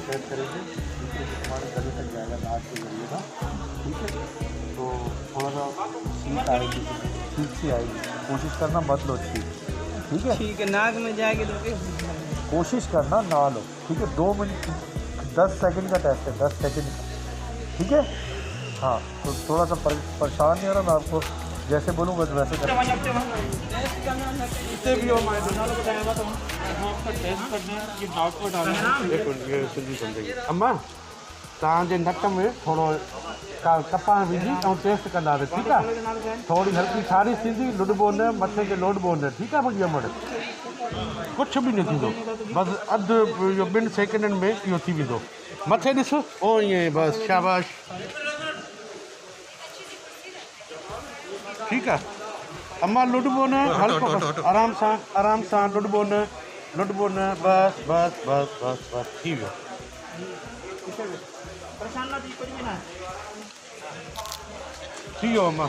Set करेंगे हमारे गले तक जाएगा नाक के जरिए का। ठीक है, तो थोड़ा सा सीख आएगी, सीख सी आएगी, कोशिश करना मत लो सीख। ठीक है, ठीक है, नाक में जाएगी तो कोशिश करना ना लो। ठीक है, 2 मिनट 10 सेकंड का टेस्ट है, 10 सेकंड। ठीक है, हाँ, तो थोड़ा सा परेशान नहीं हो रहा, मैं आपको जैसे बोलूँ बस वैसे कर। अम्मा तव्हांजे नक में थोरो कपाण विझी ऐं टेस्ट कंदासीं। ठीकु आहे, थोरी हल्की ख़ारिश थींदी, लुॾिबो न, मथे खे लोॾिबो न। ठीकु आहे मुंहिंजी अमड़, कुझु बि न थींदो, बसि अधु इहो 2 सेकंडनि में इहो थी वेंदो। मथे ॾिस, ओ ईअं बसि, शाबाश। ठीकु आहे अम्मा, लुॾिबो न, हल्को आराम सां लुॾिबो न, बसि बसि बसि बसि बसि थी वियो। थी वियो अम्मा।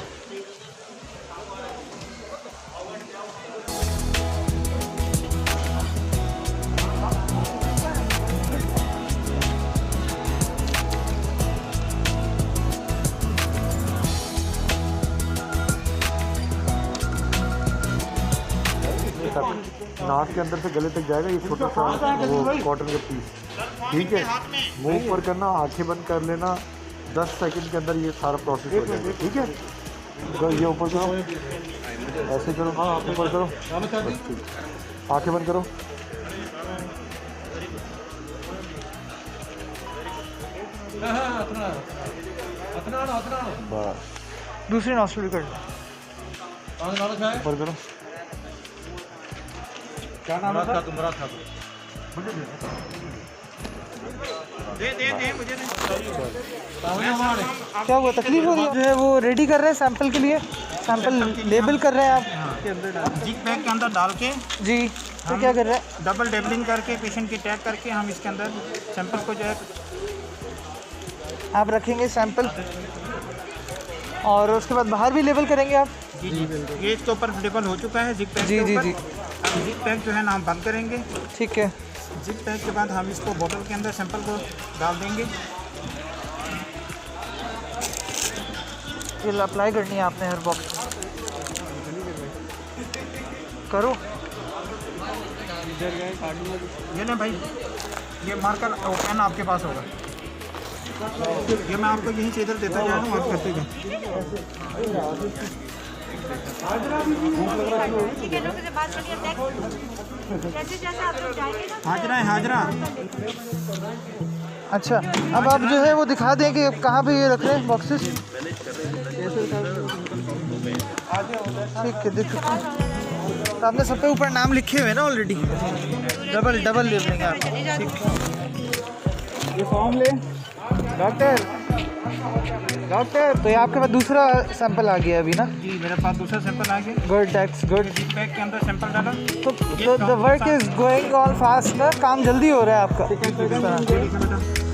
नाक के अंदर से गले तक जाएगा ये छोटा सा वो कॉटन का पीस। ठीक है, मुंह ऊपर करना, आंखें बंद कर लेना, 10 सेकंड के अंदर ये सारा प्रोसेस हो जाएगा। ठीक है, तो ये ऊपर करो, ऐसे करो, हाँ ऊपर करो, आंखें बंद करो। बस, दूसरी नॉस्ट्रिल कर ऊपर करो। क्या नाम है? मुझे क्या हुआ, तकलीफ हो रही है? जो है वो रेडी कर रहे हैं सैंपल के लिए, सैंपल लेबल कर रहे हैं आप जिग बैग के अंदर डाल के जी। तो क्या कर रहे हैं? डबल लेबलिंग करके पेशेंट की टैग करके हम इसके अंदर सैंपल को जो है आप रखेंगे सैंपल, और उसके बाद बाहर भी लेबल करेंगे आप? जी जी, ये इसके ऊपर लेबल हो चुका है जिग पैक जी के जी ऊपर। जी, जिग पैक जो है ना हम बंद करेंगे। ठीक है। जिग पैक के बाद हम इसको बोतल के अंदर सैंपल को डाल देंगे। ये अप्लाई करनी है आपने हर बॉक्स करो। ये ना भाई, ये मार्कर पेन आपके पास होगा, ये मैं आपको यहीं से इधर देता जा रहा हूँ, आप करते जाए। हाजरा है, हाजरा। अच्छा, अब आप जो है वो दिखा दें कि कहाँ पे ये रख रहे हैं बॉक्सेस। ठीक है, देख सकते हैं तो आपने सब पे ऊपर नाम लिखे हुए हैं ना ऑलरेडी, डबल लेबलिंग है आप। ठीक, ये फॉर्म ले डॉक्टर। तो ये आपके पास दूसरा सैंपल आ गया अभी ना? जी, मेरे पास दूसरा सैंपल आ गया। Good, that's good. जिग बैग के अंदर सैंपल डाला तो the work is going on fast ना, काम जल्दी हो रहा है आपका। बेटा।